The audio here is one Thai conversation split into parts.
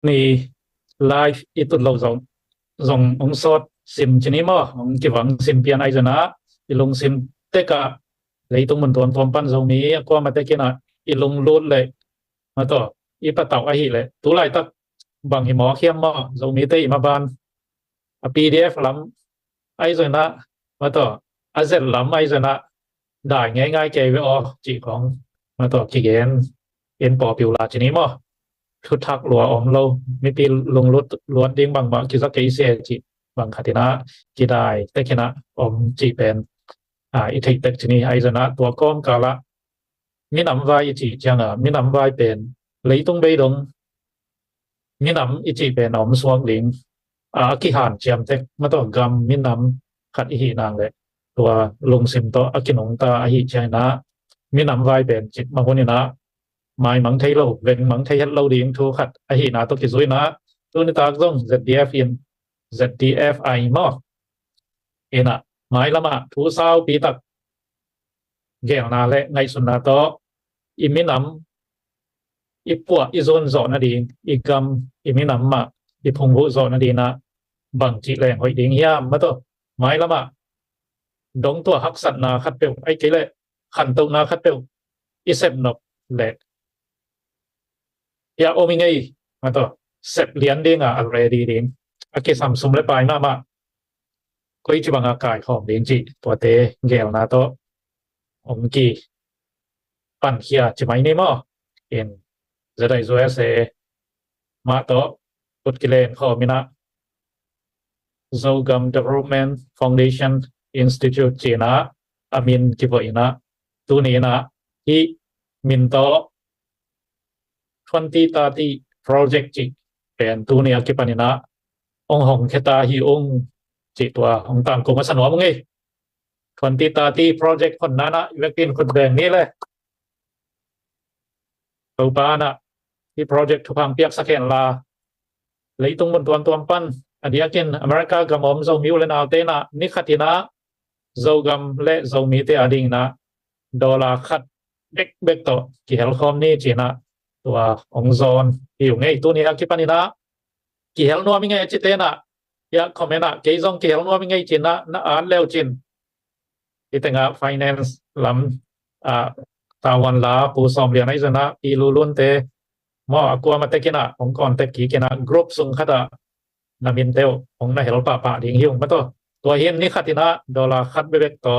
ni live itu lo zong zong ong sot sim chini mo ong kiwang sim pian ai jana ilung sim teka leitung mun tuan tuan pan zong mi ko ma te kina ilung lut le ma to i pa tau a hi le tu lai tak bang hi mo khiam mo zong mi te i ma ban a pdf lam ai jana ma to a zel lam ai janaได้ง่ายๆเกวอจีของมาต่อกี่เกนเอ็นปอปิวลาจีนี้มั้งทุกทักหลัวอมเราไม่ปีลงรถล้วนดิ้งบางกิจกิจเสียจีบางขัดินะจีได้แต่ขณะอมจีเป็นอีทิเต็กจีนี้ไอจะนะตัวก้อมกาละมีนำไว้จีจังมีนำไว้เป็นเลยต้องไปลงมีนำอีจีเป็นอมสวงลิงกิหานเจียมเต็กมาต่อกำมีนำขัดอีหีนางเลยตัวลงซิมโตอากินงตาอาหิเชนะมีนำไว้เป็นจิตบางคนนี่นะไม่มังไทยเราเวงมังไทยเราดีทุกขัดอาหินะตัวกิจสุยนะตัวนี้ตากง ZDF in ZDF I มั้งเอ็นะไม่ละมาทุสาวปีตักเกี่ยวนาเละไงสุนนะโตอิมินำอีปัวอีโซนโซนดีอีกำอีมินำมาอีพงบุโซนดีนะบางจีแรงหอยดิ้งเฮียมมาตัวไม่ละมาดงตัวหักสัตนาคัดเปลวไอ้เกลขันตนาคัดเปลวอิเซบนบเละยาโอมิงไงมาตัวเซบเลียนดิ้งอะไรดีดิ้งอากิสัมซุมเลปายมาก็อีจิบังอากาศของดิ้งจีตัวเตเกลนาโตอมกีปั่นเขียจิไม่เนี่ยมั้งเอ็นจะได้ช่วยเสมาโตอุดกิเลนข้อมินะ Zogam Development Foundation Institute China Amin Kiboina Tunina Hi Minto 2030 Project Chi เป็นตูเนียกิปันินะองหงเคตาฮิองจิตัวองตามกรมสนองมึงไง2030 Project คนนั้นนะเวกินคนแบ่งนี้เลยตัวป้านะที่ Project ทุกพังเปียกสักแค่ลาเลยตรงบนตัวปั้นอันเดียกินอเมริกากับผมจะมิวเลนาเตนะนิคตินะจะกำเละจะมีเตอดิ่งนะดอลลาร์ขัดเบ็กเบ็กต่อกี่เฮลคอมนี่จีนะตัวองซอนอยู่ไงตัวนี้คิดปานินะกี่เฮลนัวมีไงจิตเตนะอยากคอมเมนต์กี่ซองกี่เฮลนัวมีไงจีนะน่าอ่านแล้วจินที่แต่งอ่ะ finance ลำตาวันลาผู้สอบเรียนไอ้จะนะอีลูลุนเตมอกลัวมาเตกินะองค์กรเตกี้กินะกรุ๊ปสุงขัดนามินเตลองน่าเห็นป่าดิ่งหิวมาตัวเห็นนี่ขัดนะดอลลาร์ขัดเบ็กต่อ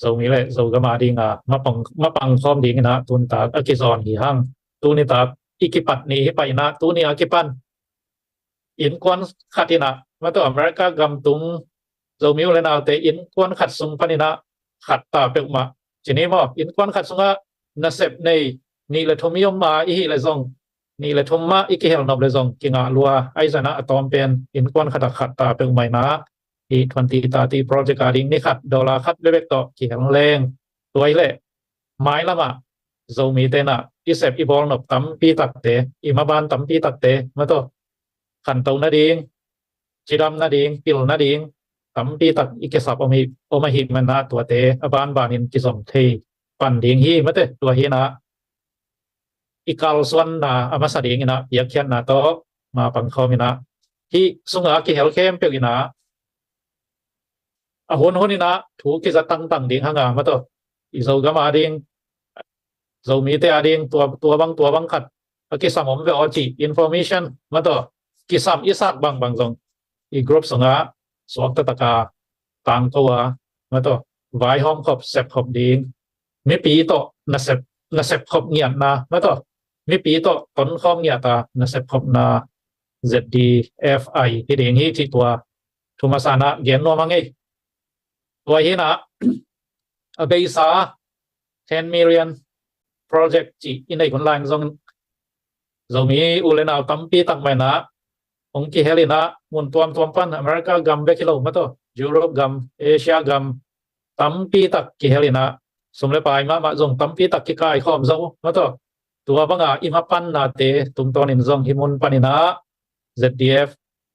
ส่งนี้เลยส่งก็มาดิ่งมาปังพร้อมดิ่งนะตุนตากอกิซอนหีหังตูนี่ตากอีกิปัดนี่ไปนะตูนี่อกิปันอินควันขัดนะมาตัวอเมริกากำตุงส่งมิวเลยนะแต่อินควันขัดสุงปนินะขัดตาเปกมาจีนี้มั้งอินควันขัดสุงะนัเซบในนี่เลยทมิยมมาอีเลยส่งนี่เลยทมมาอีกเฮลนอบเลยซองกิงาลัวไอซานะอะตอมเป็นอินควันขัดตาเป็นไมนะอี2030 project ดิ่งนี่ขัดดอลลาร์ขัดเล็กต่อกี่แรงแรงตัวไอเล่ไม้ละมาโซมีเตนะอีเซฟอีบอลนบตั้มปีตักเตอีมาบานตั้มปีตักเตมาตัวขันเตานาดิ่งจีดำนาดิ่งปิลนาดิ่งตั้มปีตักอีกสับอมาหิมันนะตัวเตอบานบานินกิสมเทปั่นดิ่งฮีมาเตตัวฮีนะอีกาลส่วนนะอามาสดีงินะอยากเขียนนะโตมาปังคอมินะที่สุงอากิเฮลเข้มเปียกินะอาหุนนี่นะถูกกิจตั้งดิ่งห่างมาโตอีโซกามาดิ่งโซมีเตอดิ่งตัวบังขัดกิสามผมไปออจีอินโฟมิชันมาโตกิสามอิสักบางซงอีกรุ๊ปสุงอาสวกตะกาต่างตัวมาโตไวห้องขบเซบขบดิ่งไม่ปีโตนาเซบขบเงียบนะมาโตมีปีโตต้นข้อมเนี่ยตานาเซพบนา ZDFI ที่เด้งที่ตัวทุมาสานะเกียนนัวมังไงตัวนี้นะเบซ่า10 million project จีอินในคนไลน์จะมีอุเลนาตั้มปีตั้งไปนะองค์กิเฮลินะมุนตัวปันอเมริกากัมเบกิโลมาตัวยุโรปกัมเอเชียกัมตั้มปีตักกิเฮลินะสมเลปายมาส่งตั้มปีตักกิกายข้อมจะมาตัวบางอิมาปันนาเตตุงตอนินซองฮิมุนปันินะ ZDF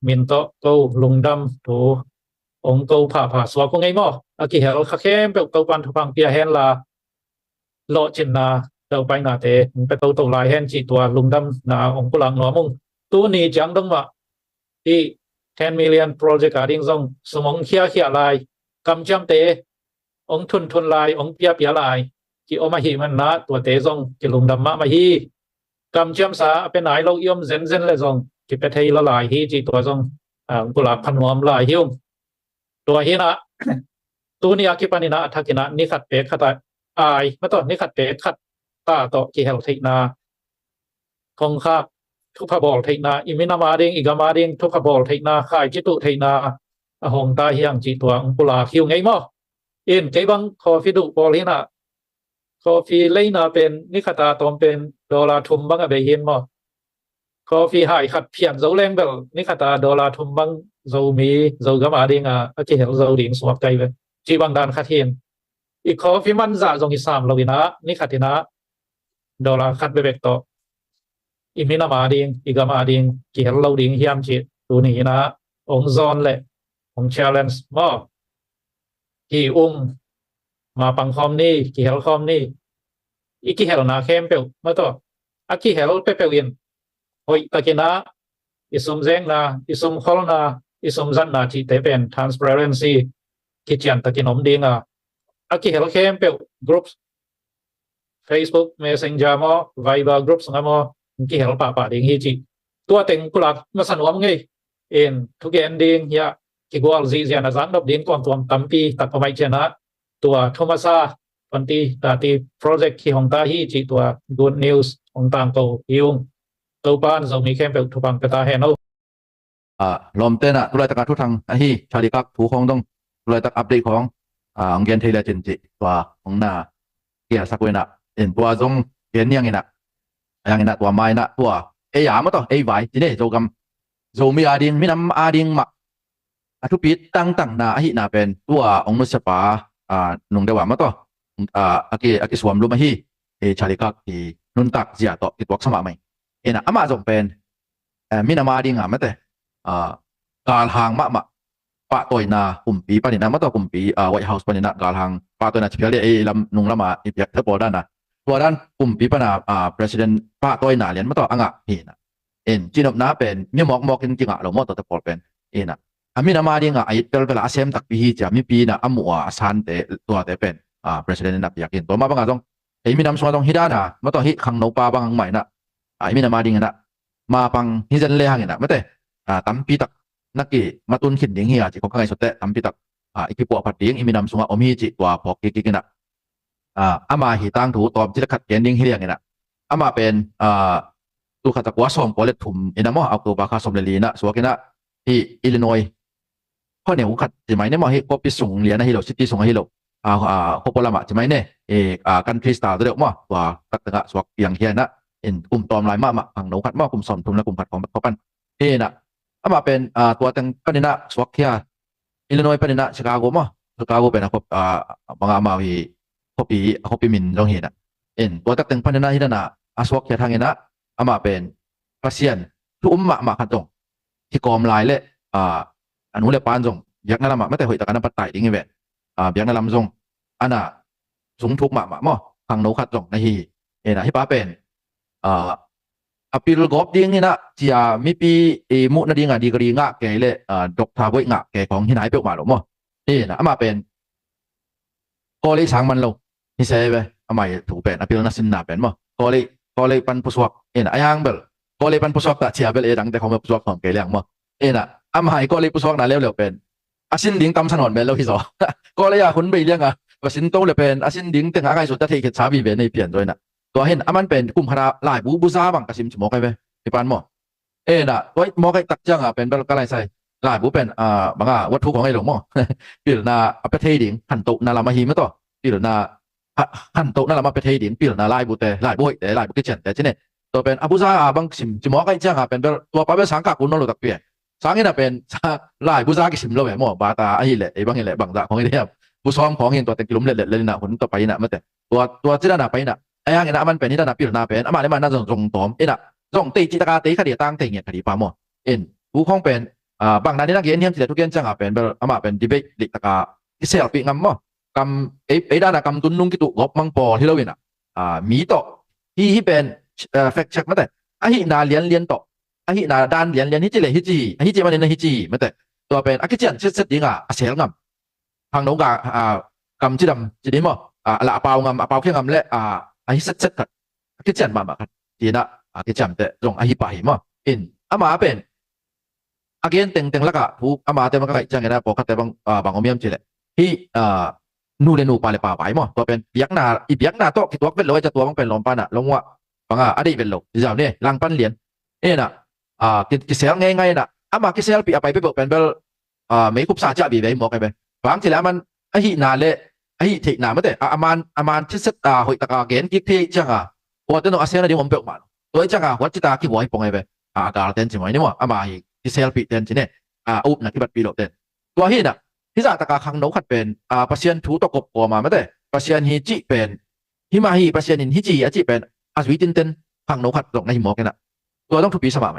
มินโตโกลุงดำตัวองโกผ่าสวกงไงมั้งอากิเฮลข้าเข้มเปลวปันทุพังเปียเฮนลาโลจินนาเตาไปนาเตไปตัวลายเฮนจีตัวลุงดำนาองกุลังหนอมุง ตัวนี้จังต้องว่าที่10 million project การดิ้งส่งสมองเขียลายกำจำเตะองทุนลายองเปียลายที่ออกมาหีมันนะตัวเตะส่งที่ลุงดำมาฮีกำจำสาเป็นไหนเราย่อมเซนเลยส่งที่ไปเทยละลายฮีที่ตัวส่งกุหลาบพันหอมลายหิวตัวฮีนะตัวนี้อากิปานินะทักินะนี่ขัดเปขัดอายไม่ต้องนี่ขัดเปขัดตาต่อกี่เฮลทินาคงคาทุกขบอลเทนาอิมินามาเดงอิกามาเดงทุกขบอลเทนาข่ายจิตุเทนาหงตาเฮียงจีตัวกุลาคิวไงมั้งอินใจบังคอฟิดุบอลเฮนะคอฟีเลนาเป็นนิคตาตอมเป็นดอลลาร์ทุมบังอเบเฮนมั้งคอฟีหายขัดเพียงเจ้าแรงเบลนิคตาดอลลาร์ทุมบังเจ้ามีเจ้ากามาเดงอากิเฮลเจ้าดิ่งสวบใจเวจีบังดานขัดเฮนอีกคอฟีมันจ่าจงอิสามเราวินะนิคตินะดอลลาร์ขัดเบเบกโตอิมินามาดิงอิกามาดิงเกี่ยวเราดิงเฮียมจิตตัวนี้นะองซอนเลยองเชลเลนส์มอที่มาปังคอมนี่เกี่ยวคอมนี่อีกเกี่ยวนาเข้มเปลวมาต่ออากิเฮลเปเปลวินโอ้ยตะกินะอิสมเซงนะอิสมคอลนะอิสมจันนาที่เตเป็น transparency ที่เจียนตะกินอมดิงอากิเฮลเข้มเปลว groups Facebook Messenger มอ Viber groups งามอกี่เหลป่าเด้งฮีจีตัวเต็งกุหลาบมาสนวมไงเอ็นทุกอย่างเด้งยากี่กว่าซีเซียนอาจารย์ดับเด้งก่อนตัวตั้มปีตัดประมาณเจนะตัวโทมัสปันตีตาตีโปรเจกต์ที่ของตาฮีจีตัว Good News ของต่างโตยุงตัวบ้านเรามีแค่เป็นทุบังกระตาแฮนโอลมเต้นตุลาตะการทุกทางฮีชาดิกักผู้คงต้องตุลาตะอัปเดตขององเกียนเทเลจินจิตัวของนาเกียร์สักเวนะเอ็นตัวจงเกียนยังไงนะyang ina tua mai na tua ya ma to vai ti ne zo gam zo mi ading mi nam ading ma atu pi tang na hi na pen tua ong nu sapa nung dewa ma to aki swam lu ma hi chali kak ti nun tak zia to ki tuak sama mai ina ama zong pen mi nam ading ma te kal hang ma pa toy na pi pa ni na ma to pi white house pa ni na kal hang pa toy na chpiale lam nung lama ipyak the pol dan naตัวด้านกลุ่มปีปนาpresident ป้าตัวหนาเรียนมาต่ออ่ะเห็นจีนบน้าเป็นมีมอกจริงๆเราหมดตัวปอลเป็นมีนามาดีไอ้เวลาเซมตักปีจะมีปีน่ะมัวสันเตตัวเป็น president นับอยากเห็นตัวมาบางอย่างมีน้ำสวดตรงฮิดานะมาต่อฮิคังโนปาบางใหม่น่ะมีนามาดีน่ะมาปังฮิจันเลี้ยงน่ะไม่แต่ตั้มปีตักนักกีมาตุนขินดิ้งเฮียจีของข้างในสุดแต่ตั้มปีตักอีกปีปวดผัดดิ้งมีน้ำสวดอมีจีตัวพอกกินน่ะอามาหิตังถูตอบจิตขัดเกณฑ์ดิ้งเฮียงนะอามาเป็นตัวขัดตะกัวส่งโปรเลตถุมอินามอเอาตัวบาคาสมเลลีนะสวกินะที่อิลลินอยข้อเหนียวขัดจะไหมเนี่ยมอให้ก็ไปส่งเรียนนะฮิโรซิตี้ส่งฮิโรโคโปลามะจะไหมเนี่ยกันคริสตัลตัวเดียวมอตัวตักตะกะสวกอย่างเฮียนะกลุ่มตอมลายมะฝั่งหนูขัดมอกลุ่มสอมทุมและกลุ่มขัดของเขาปั้นนะอามาเป็นตัวตั้งปนินะสวกเฮียอิลลินอยปนินะชิคาโกมอชิคาโกเป็นนะครับบางอามาวีkopi min dong hina watak teng panana hina na aswak ya thangena ama pen pasien tu ma khatong hi kom lai le anu le pan jong yak na lama mate hoi takana patai ding ve biak na lam jong ana sung thuk ma mo khang no khat jong na hi hi pa pen apil gop ding hina chia mi pi mu na ding di gri nga ke le dok tha boi nga ke kong hinai pe ma lo mo na ama pen ko le sang man loนี่เซ่ไปทำไมถูกเป็นอภิรนัสินนาเป็นมั้งก็เลยปันผู้สวกไอ้ยังเบลก็เลยปันผู้สวกแต่เชียเบลดังแต่เขาไม่ผู้สวกของเกลียงมั้งอามาให้ก็เลยผู้สวกน่ะเร็วเป็นอาชินดิ้งตำถนนเป็นแล้วที่สองก็เลยอยากคุณไปเลี้ยงว่าสินโตเลยเป็นอาชินดิ้งแต่หาใครสุดจะเทคิดสาบีเป็นในเปลี่ยนด้วยนะตัวเห็นมันเป็นกลุ่มคณะหลายบูซาบังกระซิมจมอกไปไอ้ปานมั้งตัวมอกไอ้ตักจังเป็นแบบอะไรใส่หลายบูเป็นบางวัตถุของไอ้หลงมั้งปีหน้าประเทศดิ้งหันตุนาลามาฮีมั้งต่อปีหน้าหันโตนั่นแหละมาเป็นเฮดินปีละลายบุตรลายบุยแต่ลายบุกิจเจนแต่ที่นี่ตัวเป็นอบูซาบังซิมจิมอกไอ้เจ้าเป็นตัวป้าเป็นสังกัดคุณน้องลูกตักเปียสังนี่น่ะเป็นลายบูซากิซิมเราแบบหม้อบาตาไอ้เละไอ้บางเละบางตาของไอ้เนี่ยผู้ซ้อมของเห็นตัวแต่กิลุมเละเลยนะคนต่อไปน่ะไม่แต่ตัวที่นั่นน่ะไปน่ะไอ้ยังน่ะมันเป็นที่นั่นน่ะปีละเป็นอามาเนี่ยมันน่าจะตรงน่ะตรงตีจิตกาตีคดีตั้งตีเนี่ยคดีปาหม้อผู้ของเป็นบางนั้นที่นักเรียนเทียมที่ทุกเรียนจังเป็นอามาเป็นดีเบตลิตกาที่เซลปีงั้มหม้อกำด้านกำตุนนุ่งกิตุกบมังปอที่เราเห็นมีต่อที่เป็นแฟกเช็คมาแต่ไอ้นาเลียนต่อ hi na dan lian hi chi le hi chi man na hi chi ma te to pen a ki chen set ding a sel ngam hang no ga kam chi dam chi dim mo la pau ngam a pau khe ngam le hi set kat ki chen ma kat ti na ki cham te rong hi pa hi mo in ama pen again teng laka pu ama te ma ka chang na po ka te bang omiam chi le hi nu le nu pa le pa pai mo to pen biak na to ki to vel lo cha to bang pen lom pa na long wa bang adi vel lo jam ne lang pan lian na ki sel ngay na ama ki sel pi apai pe pen bel mấy khúc sa cha bị vậy một cái bên vắng thì là man hi na le hi thị na mất đấy aman chết sét hội ta gen kích thị chẳng hoặc tên nó ASEAN đi hôm bẹo mà tôi chẳng hoặc chỉ ta khi buổi phong này về cả tên chỉ mấy nếu mà ama hi ki sel pi tên chỉ này úp na ki bật pi độ tênตัวhi naที่จะตะขังนกขัดเป็นpasien ถูตกบกว่ามาไม่ได้ pasien ฮิจิเป็นฮิมาฮิ pasien ฮิจิอาจิเป็นอาสวิตินเต้นขังนกขัดตกในหมอกกันนะตัวต้องถูกปีสมาไหม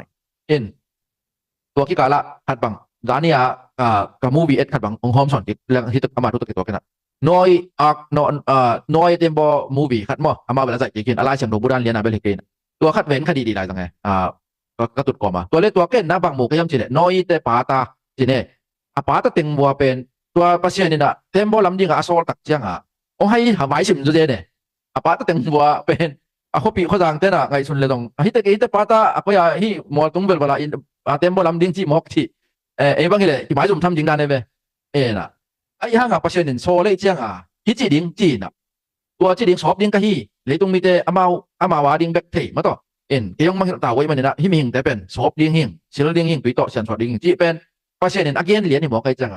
ตัวกี่กาละขัดบังด้านนี้กับมูวี่ขัดบังองค์หอมสอนติดเรื่องที่ตึกอามาทุกตัวกันนะน้อยน้อยเต็มบ่มูวี่ขัดมั้งอามาเวลาใส่กินอะไรเสียงดงบุญเรียนอะไรเกินตัวขัดเว้นคดีดีไรตั้งไงก็ตุดก่อมาตัวเล็กตัวเก่งนะบางหมู่ก็ย่ำจีเนี่ยน้อยแต่ปาตาจีเนี่ยปาตาเต็งบัวเป็นตัวปัสยานี่นะเต็มบ่ลำยิงอาโซตักเจียงองให้หาไว้สิมจุดเนี่ยปาตาเต็งบัวเป็นเขาปีเขาดังเต้นไงสุนเลยตรงฮิตเตปาตาก็อย่าฮิมัวตรงเวลาอินเต็มบ่ลำยิงจีมอกที่บางทีเลยที่หมายจุ่มทำจริงได้เลยนะห้างปัสยานี่โซเลยเจียงฮิจีดิงจีน่ะตัวจีดิงชอบดิงก็ฮิเลยตรงมีแต่อามาวาดิงแบกเทมาต่อเกี่ยงมันต่างไว้มันเนี่ยนะฮิมิงแต่เป็นชอบดิงหิงเชลดิงหิงตุยต่อเชียนชอบดิงจีเป็นปัสยานี่อาเกนเรียนนี่หมอใครจัง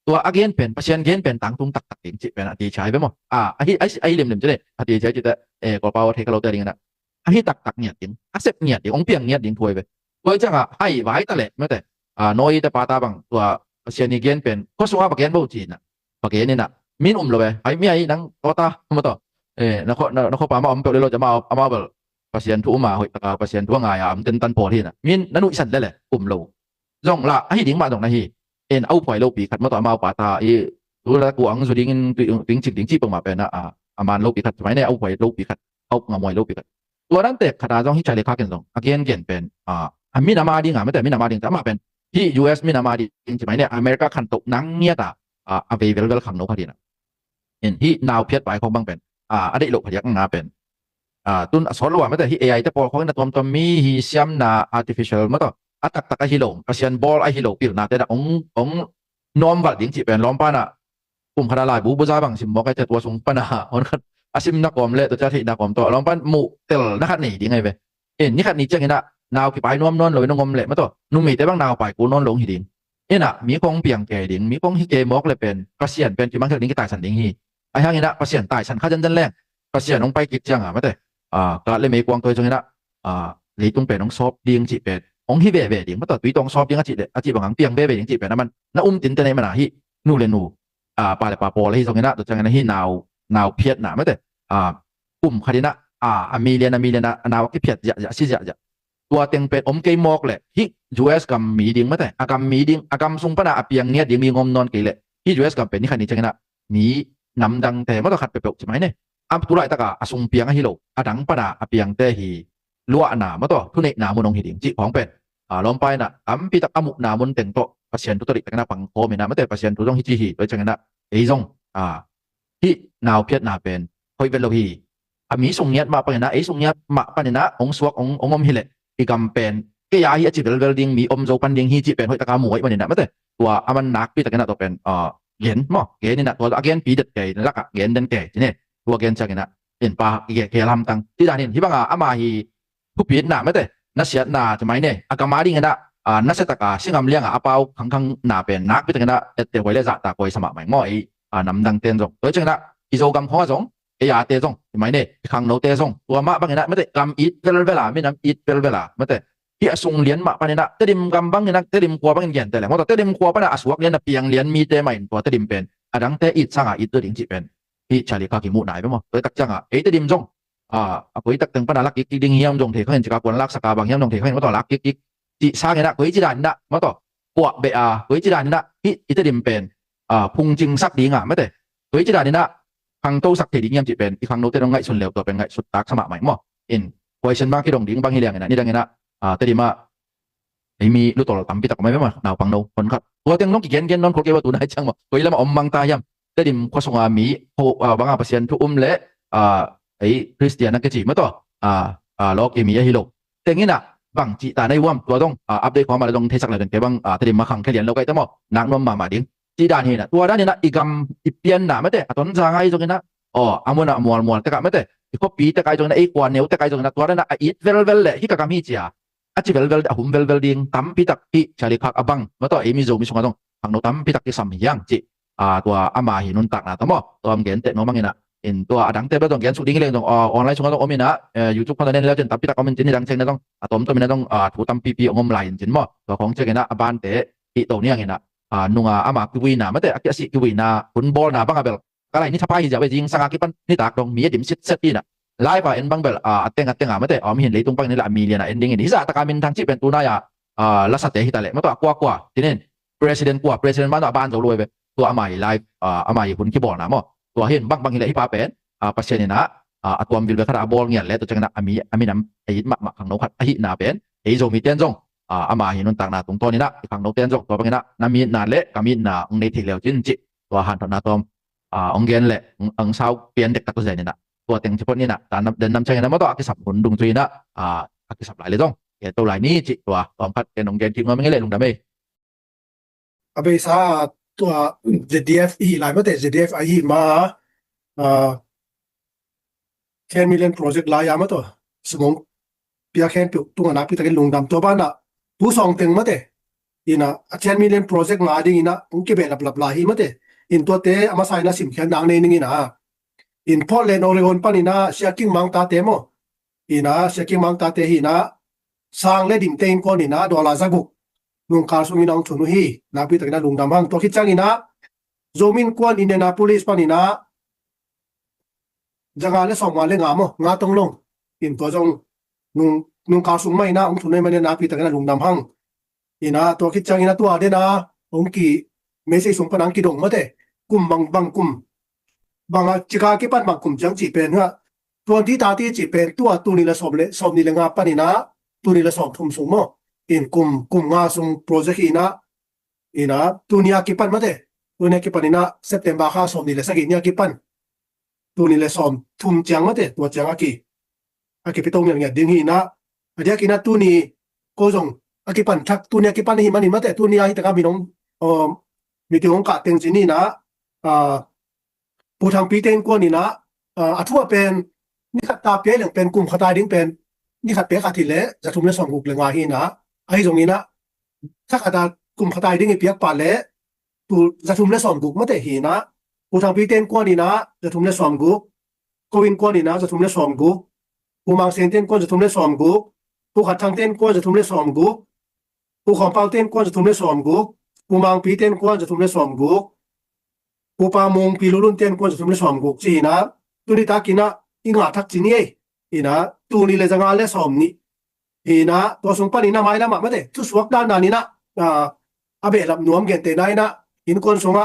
ตัวอาเกนเป็นปัสยาเกนเป็นต่างตุงตักดิงจีเป็นอดีใช้ไปมั้งไอ้เล่มจะได้อดีใช้จีแต่กอเปาเทคโลเตอร์ดิงนะให้ตักเนี่ยดิงอาเซปเนี่ยดิงองเปียงเนี่ยดิงถวยไปตัวจังให้ไว้แต่แหละไม่แต่น้อยแต่ปาตาบังตัวปัสยานี่เกนเป็นก็สุภาพปักเกนโบจีน่ะปักเกนนี่น่ะมินเลยไอ้ไม่ไอ้นังโอตามาต่อนักปามาเปเลยเราจะมาเอามาเบลpasien tu ma hoi pasien tu ngai am ten tan po thi na min nanu san le lo jong la hi ding ma dong na hi en au phoi lo pi khat ma to ma pa ta tu la ku ang zu ding ding chi pang ma pe na aman lo pi khat mai ne au phoi lo pi khat au nga moi lo pi khat ตัวนั้นเตะขนาดจงฮิชาเลขาเก่งจงagain เก่งเป็นมินามาดิงไม่แต่มินามาดิงแต่มาเป็นที่ US มินามาดิงใช่ไหมเนี่ยอเมริกาขันตกนังเนี่ยตาavailable ขังนกพอดีนะเห็นที่นาวเพียรไปของบางเป็นอะไรโลกพยักงาเป็นตุนสอนว่าไม่แต่ที่ AI แต่พอเขาเนี่ยตัวมีฮิเซียมนา artificial มาต่อตักไอฮิโลอาเซียนบอลไอฮิโลปีนาแต่ละองนอมวัดดิ้งจีเป็นล้อมป้านะกลุ่มขนาดลายบูจ้าบางสิมบอกไอแต่ตัวสูงป้านะคนขัดอาซิมนักกอมเละตัวเจ้าที่นักกอมตัวล้อมป้าหมู่เตลนักขัดหนีดิ้งไงเว้ยนี่ขัดหนีเจ้าเห็นนะนาวกี่ไปนวมนอนเลยน้องกอมเละมาต่อนุ่มมีแต่บางนาวไปกูนอนลงหิดิ้งน่ะมีกองเปียงแก่ดิ้งมีกองฮิเกมอกเลยเป็นกระเซียนเป็นที่บางทีดิ้งก็ตายสันดิ้งฮีไอ้ห้างนี่นะกระเซียนตายสันข้าจันแรงกระเซียนลงไปกิจจังไม่แต่ก็เลยมีกวางตัวจังนะหลีตรงเป็นน้องซอบดิ้งจีเป็นองที่เว่ดิ้งมาต่อตุยตรงซอบดิ้งอาจีเลยอาจีบางครั้งเปียงเว่ดิ้งจีเป็นนั่นมันน่าตินแต่ในมันอะฮีนู่เลยนู่ปลาเลยปลาโปเลยที่ตรงนี้นะตัวจังนะฮีนาวเพียรหนาไม่แต่กลุ่มคดีนะมีเรียนนะนาวที่เพียรอย่าซิจะตัวเต็งเป็นเกยมอกเลยที่ US กับมีดิ้งไม่แต่กำมีดิ้งกำซุงปนาเปียงเนี่ยดิ้งมีงมนอนกี่เลยที่ US กับเป็นนี่คดีจังนะมีนำดังแต่ไม่ต้องขัดไปเปล่าใช่ไหมเนี่ยตุลาตะกาซุงเปียงฮิโลดังปนาเปียงแต่ฮีลัวหนามาต่อทุเนหนามุนองหิดิ้งจีของเป็นล้อมไปนะปีตะกามุหนามุนเต็งโตปัสยันตุตริตะนะปังโคมีนะไม่แต่ปัสยันตุต้องฮิจิฮีโดยจังนะจงที่นาวเพียรนาเป็นคอยเวลฮีมีส่งเงียบมาปะเนี่ยนะส่งเงียบมาปะเนี่ยนะองสวกองอมฮิเลอีกำเป็นก็ยาฮีจิเวลดิ้งมีอมโจปันดิ้งฮีจิเป็นหอยตะกาหมวยปะเนี่ยนะไม่แต่ตัวมันนักปีตะกันนะตัวเป็นเย็นมั้งเย็นนี่นะตัวอาเกนปีเด็ดเกยนักเย็นเด่นเกยเนี่ยตัวเกนจังนะเห็นปะเกลำตังที่ด่านเห็นที่บางอามาฮีผู้ปีน่ะไม่แต่นักเสียน่ะทำไมเนี่ยอากามาดิ้งนะนักเสียตะกาสิ่งอำเลี้ยงเปาขังหน้าเป็นนักปีตะกันนะเดี๋ยวไว้เลยจะตะกอยสมัครใหม่ง้อยนำดังเตียนจงโดยจังนะอีโจกำหัวจงยาเตจงทำไมเนี่ยขังโนเตจงตัวมาบางนะไม่แต่กำอีทเวลาไม่นำอีทเวลาไม่แต่ที่ส่งเหรียญมาปะเนี่ยนะเตดิมกำบางเนี่ยนะเตดิมกัวบางเงี้ยแต่แหละเพราะเตดิมกัวปะนะอสวกเนี่ยนะเปียงเหรียญมีเตใหม่ตัวเตดิมเป็นดังเตอีทสร้างอีทตัวดิ้งจีเป็นที่ชาลีกากิมุนไหนไปมั้งโดยตักจังเตดิมจงคุยตักตึงปะนะลักกิ๊กดิ้งเฮียมจงเทเขาเห็นจะกวนลักสกาบางเฮียมจงเทเขาเห็นว่าต่อลักกิ๊กจีสร้างเนี่ยนะคุยจีดานนะมาต่อปวกเบอาคุยจีดานนะที่อีเตดิมเป็นพุงจิงสักดิ้งไม่แต่คุยจีดานนะขังโตสักเทดิ้งเฮียมจีเป็นอีกขังโนเตต้องไงส่วนเหลวตัวเป็นไงสุดตักสมัครใหม่มั้งอินคุยเช่นบางที่ดงดิ้งบางที่เลี้ยงเนี่ยนี่ดังเนี่ยนะเตดิม ไอ้มีรู้ตัวเราทำพิทักษ์ไม่มาหนาวฟังเราคนครับตัวเตียงน้องกี่เย็นนอนคนเกี่ยวกับตัวไหนจังมั้งตัวยี่ละมาอมบังตายยังแต่ดิมข้อสงอามีโหบางอาเปอร์เซ็นต์ทุกเละไอ้คริสเตียนนักจีมาตัวล็อกเอมีฮิโลแต่งี้น่ะบางจีตาในว่ตัวต้องอัปเดตความมาตรงเทสักอะไรกันแค่บางแต่ดิมมาขังแค่เรียนเราก็จะมองนักนมมาดิ้งจีด้านนี้นะตัวด้านนี้นะอีกำอีเปียนน่ะไม่แต่ตอนจางไอ้ตรงนี้นะอามุนอ่ะมัวแต่ก็ไม่แต่ก็ปีแต่ไกลตรงนั้นไอ้กวนเนี่ยแต่ไกลตรงนั้นตัวนั้นอีทเวลเลยที่กำมีเจียอาชีพเวลหุ่มเวลดิ้งตั้มพิทักษ์ที่ชาลิคักบังมาตัวเอมิโซมิสงกันตรงฝั่งโน้ตั้มพิทักษ์ที่สามอย่างจีตัวอามาหินุนตักนะทั้งหมดตัวมันเกินเตะน้องบางอย่างนะเห็นตัวดังเตะไปตรงเกินสุดดิ้งเลยตรงออนไลน์ช่วงตรงอมินะยูทูบคอนเทนต์แล้วจนตั้มพิทักษ์อมินจินดังเชงนะต้องตัวมันต้องถูตั้มปีอมไหลจนหมดตัวของเจ้าเกินนะบ้านเตะที่ตัวนี้เห็นนะนุ่งอามาคิวีนะไม่แต่อาศิคิวีนะฟุตบอลนะบางแบบอะไรนี่ถ้าไปจะไปยิงสังกัดนี่ตากตรงมีดิ่มเซตที่นะไลฟ์เอ็นบางแบบเต็งไม่แต่มีเห็นเลยตรงปังนี่แหละมีเรียนเอ็นดิ้งนี่จะตะการมินทางจีเป็นตัวน่าลักษณะที่ตะเละมาตัวกว่าที่นี่ president กว่า president บ้านตัวบ้านจะรวยไปตัวอามาไลฟ์อามาคุณที่บอกนะมั้งตัวเห็นบางเห็นเลยที่ป้าเป็นปัจจัยนี่นะตัววิลเบคาราบอลเนี่ยแล้วตัวจังนะอามีน้ำไอ้มาขังนกไอ้นาเป็นไอ้โจมีเต้นจงอามาเห็นนนต่างนาตรงตัวนี้นะขังนกเต้นจงตัวบางนะน้ำมีนาเละกามีนาองในที่เหลวจินจิตัวหันตัวนาตอมองเกนเละองเช้าเปลี่ยนเด็กตักตัวใหญ่นี่นะตัวเต็งเฉพาะนี่นะแต่เดินน้ำใจนะมาตัวอักษรผลดุงตุยนะอักษรหลายเลยจงตัวหลายนี้จิตัวตอมพัดเป็นองเกนทิ้งมันไม่เลยลงดำเอง abe sa tua ZDF i lai mate ZDF ai ma 10 million project la ya ma to sumong pia khen pu tu na pi ta ke lungdam to ba na bu song teng mate ina 10 million project ma ding ina ung ke be lap la hi mate in to te ama sai na sim khan nang nei ning ina in Portland Oregon pa ni na shaking mang ta te mo ina shaking mang ta te hi na sang le dim tein ko ni na dollar za bu nung ka sung ina ung chunu hi na pi ta ke na lungdam hang to khit chang ina zomin kwan Indianapolis pa ni na jaga le song ma le nga mo nga tong long in to jong nung ka sung mai na ung thunai mane na pi ta na lungdam hang ina to khit chang ina to ade na ong ki message sung panang ki dong mate kum bang kum banga chika ki pan bang kum jang chi pen ha to ti ta ti chi pen tu ni la som ni le nga pa ni na tu ni la som thum sung mo in kum nga sung project ina tu ni ki pan mate tu ni ki pan ina September kha som ni le sa gi ni ki pan tu ni le som thum chang mate to chang aki pitong yang ding hi na adia ki na tu ni ko jong aki pan thak tu ni ki pan hi mani mate tu ni ai ta ka binong mi ti ong ka teng chi ni naปูทางปีเต็งกวนนี่นะทั่วเป็นนี่ขัดตาเปียอย่างเป็นกลุ่มขตายดิ้งเป็นนี่ขัดเปียขาดถิ่นเลยจะทุ่มในสองกุกเลยว่าฮีนะไอ้ตรงนี้นะถ้าขัดตากลุ่มขตายดิ้งเปียกป่าเลยปูจะทุ่มในสองกุกไม่แต่ฮีนะปูทางปีเต็งกวนนี่นะจะทุ่มในสองกุกโควินกวนนี่นะจะทุ่มในสองกุกปูมังเซนเต็งกวนจะทุ่มในสองกุกปูขัดทางเต็งกวนจะทุ่มในสองกุกปูของเปาเต็งกวนจะทุ่มในสองกุกปูมังปีเต็งกวนจะทุ่มในสองกุกปูปามงปีลุนเตียนกวนจะทุ่มในสองกุกจีนะตัวนี้ตากินะอิงหาทักจีนี่อีนะตัวนี้เลยจะงานเล่สอมนี่อีนะตัวสงปนีนะไม่ละมาไม่ได้ทุกสวักด้านนั้นนี่นะอาเบลับหน่วมเกณฑ์เตนายนะอินคนสง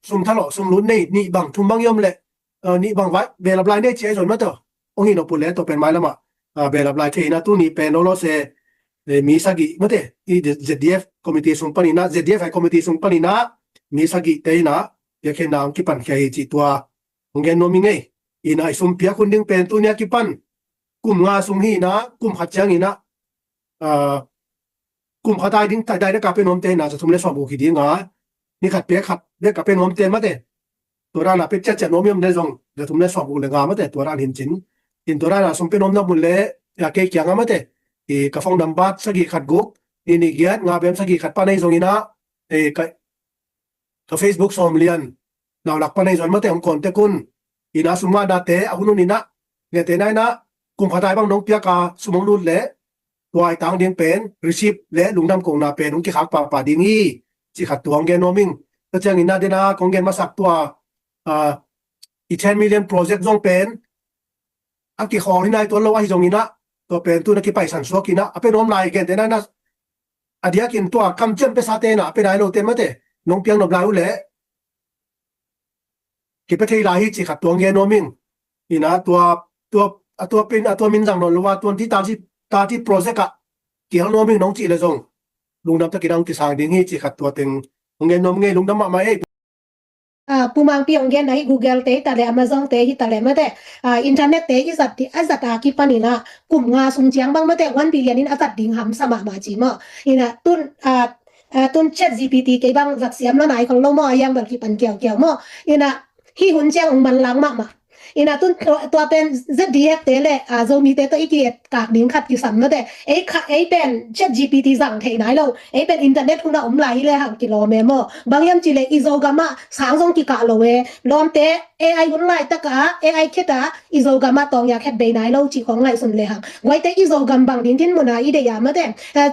สมทะเลาะสมลุ้นนี่บางทุ่มบางยมเลยนี่บางไว้เบลับลายเนี่ยเชื่อจนมาตัวองค์นี้เราปุ่นแล้วตัวเป็นไม้ละมาเบลับลายเทนะตัวนี้เป็นโนโลเซมีสักิไม่ได้อี ZDF คอมมิตี้สงปนีนะ ZDF คอมมิตี้สงปนีนะมีสักิเตนะอยากเห็นนางกิปันแค่จีตัวองเงินโนมิงไงอีน่าสมเปียคนดึงเป็นตัวเนี้ยกิปันกลุ่มงาสมฮีนะกลุ่มขัดแย้งอีนะกลุ่มขัดได้ดิ้งได้ได้กับเป็นโนมเตนะจะทุ่มเลสอบบุกิดิ้งนี่ขัดเปียขัดได้กับเป็นโนมเตนมาเตตัวร้านน่ะเป็นเจ็ดโนมิยมได้จงจะทุ่มเลสอบบุเลยงามาเตตัวร้านหินจินหินตัวร้านน่ะสมเป็นโนมนับบุญเล่อยากเกี่ยงมาเตอีกระฟองดำบัดสกิขัดกุกนี่เกียรงาเป็นสกิขัดปานในตรงนี้นะก็ Facebook สอมเลียนเราหลักปานในส่วนมาแต่ของคนแต่คุณอีน่าสมมาดาเตะอาคุณนี่นะเนี่ยเตะไหนนะกลุ่มขัดได้บางน้องเปียกาสมองรุ่นเละตัวไอ้ต่างเดียงเป็นริชิปเละลุงดำกงนาเป็นลุงกี่ขักป่าดิ้งอีจีขัดตัวของแกโนมิงแล้วเจ้าอิน่าเดน่าของแกมาสักตัวอี10 million project จงเป็นอักกี่ของที่นายตัวเราไอ้จงอินะตัวเป็นตัวนักกีฬาสันสวกินะเป็นน้องลายแกเตะนั้นนะอดีตกินตัวคำเชื่อมไปซาเตนะเป็นไอ้โลเตมาเตน้องเปียงนบลายอุเล่กิปเทลาฮิจิขัดตัวเงโนมิงอีนะตัวเป็นตัวมินจังนนหรือว่าตัวที่ตาที่โปรเจกต์กิ กี่ยวน้องมิ่งน้องจีเลยจงลุงน้ำตะกี้น้องที่สางดิ้งให้จีขัดตัวเต็งเงินน้องเงินลุงน้ำมาไม่ pumang piong gen nahi Google te tale Amazon te hi tale mate internet te izat ti azat a ki panina kum nga sung chiang bang mate 1 billion in atat ding ham sama ma chi mo ina tun chat gpt ke bang zat siam lo nai khong lo mo yang bal ki pan kiao kiao mo ina hi hun chiang ong ban lang ma ina tun to pen zdf te le zo mi te to ikiet kak ding khat ki sam mate ei pen chat gpt zang thei nai lo ei pen internet huna om lai le hang ki lo me mo bang yam chi le izo gama sang zong ki ka lo we lom te ai hun lai ta ka ai kheta izo gama tong ya khet be nai lo chi khong lai sun le hang wai te izo gam bang ding tin mona i de ya mate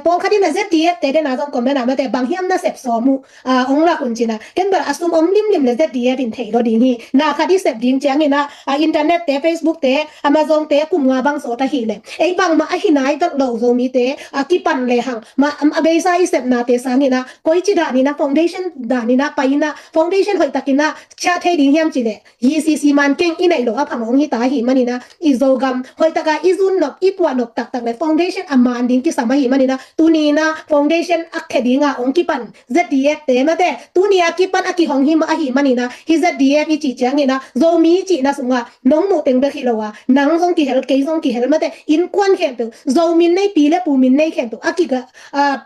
pong khadin na zdf te de na zong kom na mate bang hiam na sep so mu ong la kun china ken bar asum om lim lim le zdf in thei do ding hi na khadi sep ding chang ina internet te facebook te Amazon te kum nga bang so ta hi le ei bang ma a hi nai tak lo zo mi te ki pan le hang ma abe sa i sep na te sang ina koi chi da ni na foundation da ni na pai na foundation hoi takina cha thei ding hiam chi le ECC man keng inai lo a phangong hi ta hi manina izogam hoi taka izun nok ipwa nok tak tak le foundation aman ding ki sama hi manina tunina foundation akhedinga ong ki pan zdf te mate tunia ki pan aki hong hi ma hi manina hi zdf hi chi chang ina zo mi chi na sunga nong mu teng be khi lo wa nang song ki hel ke song ki hel mate in kwan khem pe zo min nei pi le pu min nei khem pe aki ga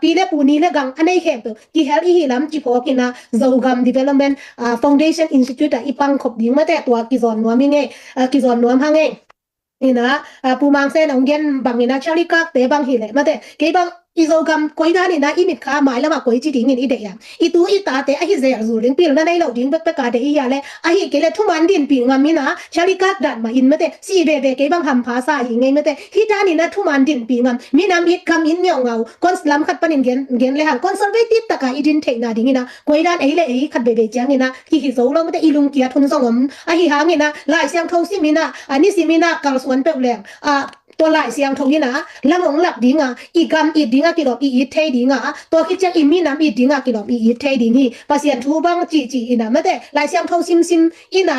pi le pu ni le gang anei khem pe ki hel hi lam chi pho kina zogam development foundation institute ipang khop ding mate tua ki zon nuam nge ki zon nuam hang nge ina pumang sen ong gen bang ina chali kak te bang hi le mate ke bang izogam koi da ni na imit kha mai lama koi chi ding in ide ya itu ita te a hi zer zu ling pil na nei lo ding bek ka de ya le a hi ke le thuman din pi ngam mina chali kak dan ma in mate si be be ke bang ham pha sa hi ngei mate hi ta ni na thuman din pi ngam minam it kam in nyong ngau kon slam khat panin gen le han conservative taka idin thei na ding ina koi dan ei le ei khat be be chang ina hi zo lo mate ilung kia thun song om a hi hang ina lai siang thau si mina ani si mina kal suan pe lengตัวหลายเสียงทงนี่นะละมงหลับดิ้งอีกำอีดิ้งกิโลอีเทดิ้งตัวคิดจังอีมีน้ำอีดิ้งกิโลอีเทดิ้งฮีภาษาทูบังจีนะไม่ได้หลายเสียงทงซิมอีนะ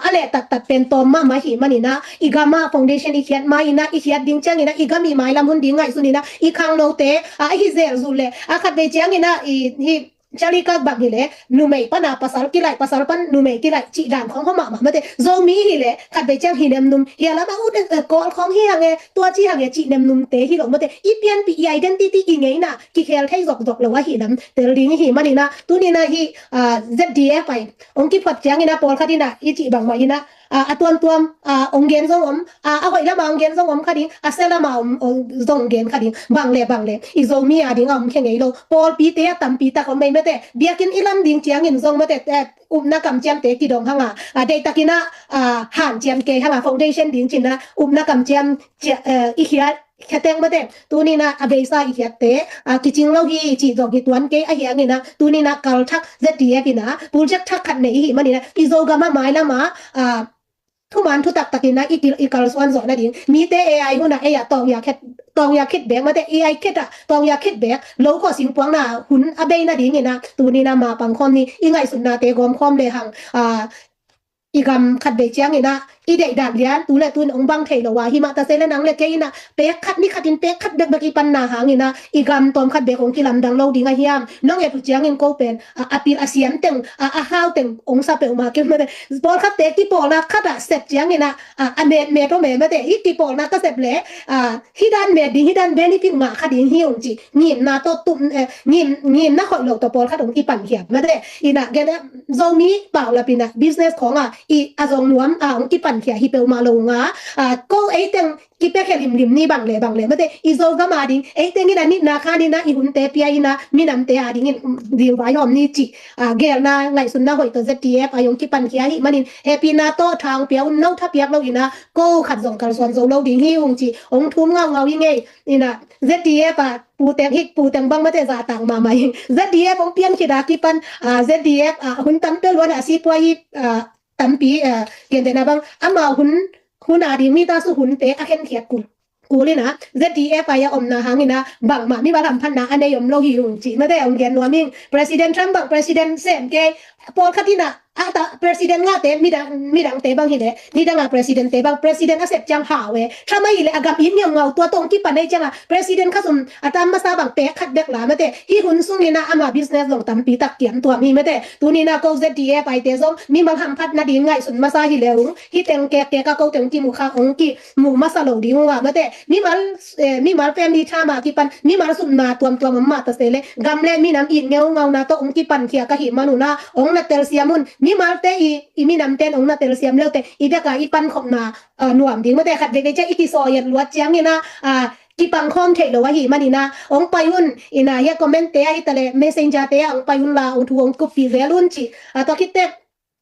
อะไรตัดเป็นตัวมาหิมันนี่นะอีกำมาฟาวเดชั่นอีเขียนมาอีนะอีเขียนดิ้งจังอีนะอีกำมีไม้ละมุนดิ้งไงสุนีนะอีข้างโนเตอีเซลซูเลขัดเบจังอีนะอีchali ka bag hile numei pana pasal kilai pasal pan numei kilai chi dan khong ma mate zo mi hile khat be chang hinem num hiala ma u kol khong hi hange tua chi hange chi nem num te hi lo mate i pian pi identity i ngei na ki khel thai jok jok lo wa hi lam tel ring hi mani na tu ni na hi zdf pai ong ki phat chang ina pol khatina i chi bang ma ina tuam onggen zong om hoi la onggen zong om khading asela ma zong gen khading bang le i zo mi ding om khengei lo pol pi te tam pi ta ko mai mate biakin ilam ding chiang in zong mate na kam chiam te ki dong hanga dei takina han chiam ke hanga foundation ding china na kam chiam i khia kheteng mate tunina abesa i khiate kiching lo hi chi jong ki tuan ke a hi angina tunina kal thak zdf ina project thak khat nei hi manina izogama mai lama thu man thu tak takina ikal swan zo na ding mi te ai huna e ya tong ya khit bek ma te ai kheta tong ya khit bek lo ko sing puang na hun abei na ding ina tu ni na ma pang khom ni ingai sun na te gom khom le hang igam khat be chiang ina i dei dan lian tu le tun ong bang thei lo wa hi ma ta se le nang le ke ina pe khat ni khatin pe khat bek bek i pan na hang ina igam tom khat be ong ki lam dang lo dinga hiam nong e tu chiang in ko pen apil asiam teng hau teng ong sa pe ma ke ma de bol khat te ki pol na khat set chiang ina me to me te i ki pol na ka set le hi dan me ding hi dan benefit ma khat ding hi ong chi ngim na to tum ngim na khoi lo to pol khat ong ki pan hiam ma de ina ge na zo mi pa la pina business khong i azong nuam ong ki pan kia hi pe ma lo nga ko ai teng ki pe khelim lim ni bang le mate izo ga ma ding ai teng ina ni na kha ni na i hun te pia ina mi nam te a ding ding vai hom ni chi gel na ngai sun na hoi to zdf ayong ki pan kia hi manin happy na to thang pia un no tha piak lo ina ko khat zong kal son zo lo ding hi ong chi ong thum ngau yi nge ina zdf pu teng bang mate za tang ma mai zdf ong pian ki da ki pan zdf hun tam pe lo na si poi tam pi gen de na bang ama hun ading mi ta su hun te a khen thiatกูเลยนะzdf ไปอมนาหางนะบังมามีบาลำพันนาอันใดยมโลหิวจีไม่ได้องเกียนนัวมิง president Trump บัง president เซมเกปอลคตินะต presiden nga te midang te bang hile ni dang presiden te bang presiden asep jang hawe thama hile agam in ngam ngau tua tong ki panai changa presiden khasum atam masa bang pe khat dek la mate hi hun sung ni na ama business long tam pi tak kiam tua mi mate tu ni na ko ZDF ai te zong mi mang ham phat na di ngai sun masa hile ung hi teng ke ka ko teng ki mu kha ong ki mu masa lo di wa mate mi mal family thama ki pan mi mal sun na tuam ma ta sele gamle mi nam in ngeu ngau na to ong ki pan khia ka hi manu na ong na tel siamun mi mal te i mi nam ten ong na tel siam le te i da ka i pan khom na nuam ding mate khat ve che i ki so yan luat chiang ni na ki pang khom the lo wa hi manina ong payun ina ya comment te ai tale messenger te ong payun la ong thu ong ku pi velun chi to kite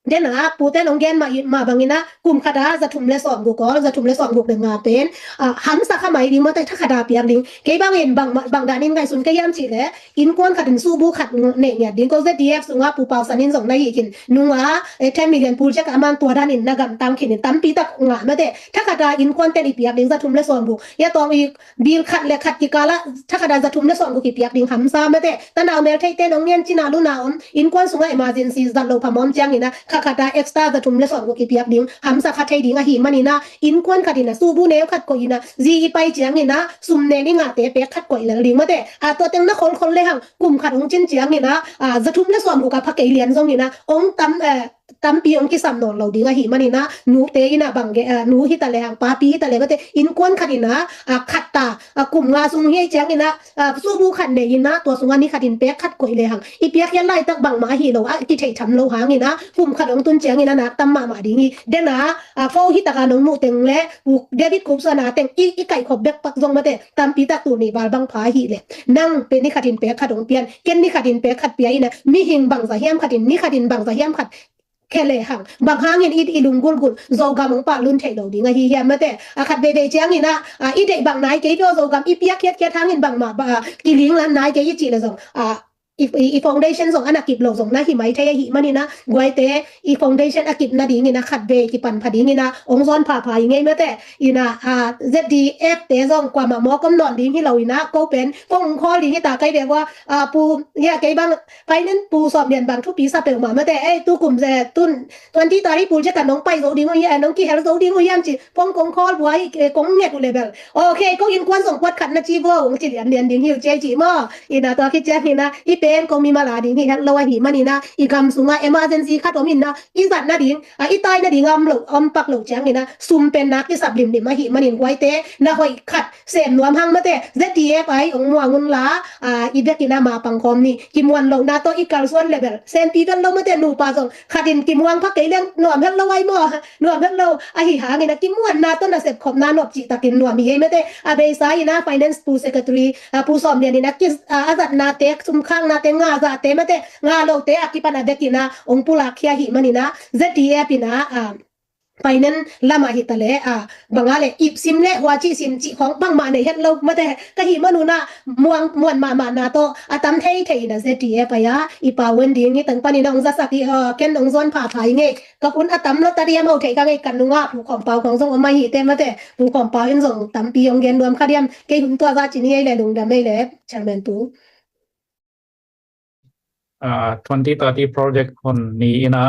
den pute nong gen ma bangina kum khada za thum le som gu ko za thum le som gu nga pen ham sa kha mai ri ma ta khada piang ding ke bang en bang danin ngai sun ke yam chi le in kon khatin su bu khat ne nya ding ko ZDF sunga pu pau sanin song nai kin nunga 10 million pul chak aman tua danin nagam tam khin tam pi tak nga ma te ta khada in kon te ri piak ding za thum le som gu ya tong i bil khat le khat ki kala ta khada za thum le som gu ki piak ding ham sa ma te ta naw mel thai te nong nyen china lu na om in kon sunga emergency za lo phamom chang ina khata extra za thum le som gu ki piak ding ham sa khat thai ding a hi manina in kon khatina su bu ne khat ko ina ji pai chiang ina sum ne ni nga te pe khat ko ila ring ma te to teng na khol le hang kum khat ong chin chiang ina za thum le som gu ka phak ke lian zong ina ong tam pi ong ki sam non lo ding a hi manina nu te ina bang ge nu hi ta le hang pa pi ta le ma te in kon khatina khatta kum nga sung hi chiang ina su bu khat ne ina to sunga ni khatin pe khat ko ile hang i piak yan lai tak bang ma hi lo a ki thei tham lo hang ina kum khat ong tun chiang ina na tam ma ding hi dena fo hi ta ka nong mu teng le bu David Kup sa na teng i kai khop bek pak zong ma te tam pi tak tu ni bal bang pha hi le nang pe ni khatin pe khat ong pian ken ni khatin pe khat pia ina mi hing bang za hiam khatin ni khatin bang za hiam khat kele hang bang hangin ilung gul zo gam ong pa lun thei lo ding a hi hiam ma te khat be chiang ina i dei bang nai ke do zo gam i piak khiat hangin bang ma ki ling lan nai ke chi le zong i foundation zong anakip lo zong na hi mai thai hi manina gwai te i foundation akip na ding ina khat be ki pan phading ina ong zon pha ngai ma te ina ZDF te zong kwa ma mo kom non ding hi lo ina ko pen phong kho ding hi ta kai de wa pu ya kai bang finance pu sop lian bang thu pi sa pe ma te ai tu kum je tun 20 tari pu je kan nong pai zo ding hi nong ki hel zo ding hi yam chi phong kong kho buai kong net level okay ko in kwan song kwat khat na chi bo ong chi lian ding hi je chi mo ina to ki je inaเป็นก็มีมาลาดิงที่เราหิมันนี่นะอีกคำสุงา emergency ขัดอมินนะอีสัตว์นะดิงอีตายนะดิงปักหลงแจ้งนี่นะซุ่มเป็นนักที่สับลิมดิมาหิมันนี่ไว้เตะนะหอยขัดเสียมนวมหังมาเตะ ZDF ไอองมัวงุนลาอีเด็กกินมาปังคอมนี่กิมวันลงนาโตอีกาลส่วนเลเวลเซนปีกันลงมาเตะหนูปาส่งขัดินกิมวังพักเกลี้ยงนวมเฮลโลไว้หม้อนวมเฮลโลหิหาไงนะกิมวันนาโตนะเสพขอบนาหนอบจีตะกินนวมมีเฮมาเตะเบย์ไซนะ finance ปู secretary ปูสอมเรียนนี่นะกิอาจัดนาเตะซุ่มข้างนาเตะงาซาเตมะเตงาโลเตอกิปนาเดกินะองปุลาเคียหิมันินะ ZDF ปินะไปนั้นละมาหิตะเลบางอะไรอิบซิมเลหัวจีซิมจีของบางมาในเฮ็ดเรามาแต่ก็หิมนุนะมวนมานาโตตั้มเทยนะ ZDF ไปอีปาเวนดีงี้ตั้งปานี่น้องจะสักที่เกันน้องซ้อนผ่าไงก็คุณตั้มลอตเตอรี่มาเทยกันไงกันนุงผู้ของเปาของส่งมาหิเตมาแต่ผู้ของเปาเห็นส่งตั้มปีองเกนรวมคดียมเกยหุ่นตัวซาจินี่ไอ้เลยลงดำไม่เลยชันเมนตู2030 project คนนี้นะ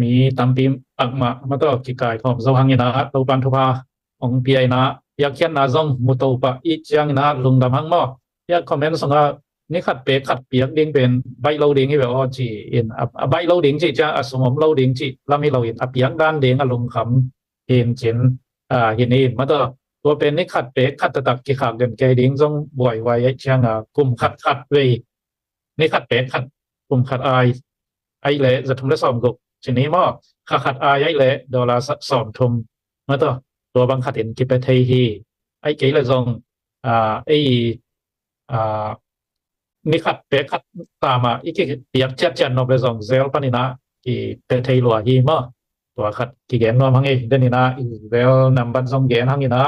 มีตั้มปีอักมาต่อกิจการของเจ้าหังนะตัวปันทุพาองปีไอนะอยากเขียนนะจงมุตปะอีจังนะลุงดำหังมาอยากคอมเมนต์ส่งว่านี่ขัดเปียกขัดเปียกดิ้งเป็นใบโลดิ้งที่แบบว่าจีอินใบโลดิ้งจีจะสมมโลดิ้งจีแล้วมีเราอินเปียกด้านดิ้งลงคำเห็นเจนเห็นอินมาต่อตัวเป็นนี่ขัดเปียกขัดตะกิขาดเดินแกดิ้งจงบ่อยไว้จังกลุ่มขัดเวยนี่ขัดเปียกขัดกลุ่มขัดไอเละจะทำได้สอบกุชนิดมั้งขัดไอเละดอลลาร์สอบทุมมาต่อตัวบางขัดเห็นกิไปเทีไอเกย์เลยจงนี่ขัดเป๊ะขัดตามอีกเปียกเจ็ดจันนอกเลยจงเซลปนินะกี่เปเทีหลัวฮีมั้งตัวขัดกี่แกนนวมหังเอเดนินะอีเวลนำบันจงแกนหังนะ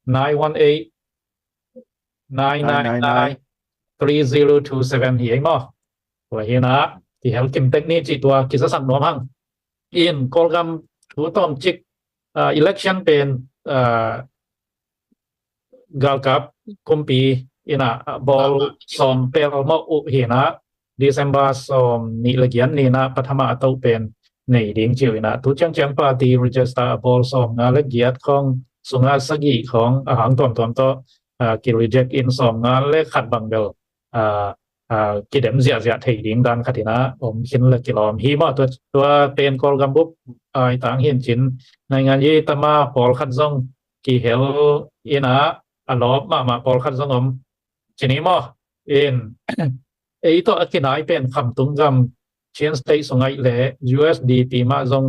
918 999 3027ฮีมั้งตัวฮีนะที่เฮลกิมเทคนิคจีตัวกิจสังนวมหังอินกอลกัมถูต้อมจิกelection เป็นกาลกับกุมปีอินะบอลสอมเปลมาอุเฮนะDesember สอมนี่ละเกียนนี่นะปัทมาตัวเป็น nei ding chiu ina tu chang chang party register bol som nga le giat khong sunga sagi khong ahang tom to ki reject in som nga le khat bang bel ki dem zia zia thei ding dan khatina om khin le kilom hi maตัวเป็นกอลกัมบุบต่างเห็นจินในงานยี่ตมาปอลคัดซงกี่เฮลอินะอลอบมาปอลคัดซงอมทีนี้มั้งเอ็นไอตัวกินไอเป็นคำตุงกำเชียนสเตย์สงไอเล่ USDT มาซง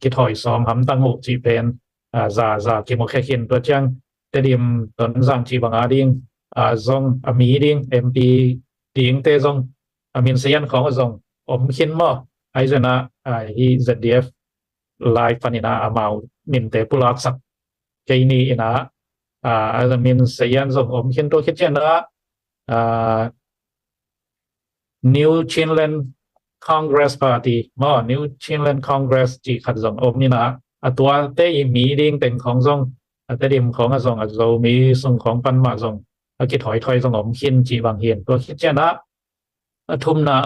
กิถอยซ้อมหำตั้งหุจีเป็นซากิโมแค่ขินตัวจังเตดิมตอนสังจีบังอาดิงซงอามีดิง MP ดิงเตซงอามินเซียนของซงอมขินมั้งไอ้เจ้านะฮี ZDF ไลฟ์ฟันอินะอามามินเตปุลักสักเจนี่อินะมินเซียนส่งอมขินตัวคิดเช่นนะNew Chinland Congress Party มั้ง New Chinland Congress จีขัดส่งอมนี่นะตัวเตยมีดิ้งเป็นของส่งเตดิมของส่งเรามีส่งของปันมาส่งคิดถอยส่งอมขินจีบางเห็นตัวคิดเช่นนะทุมนะ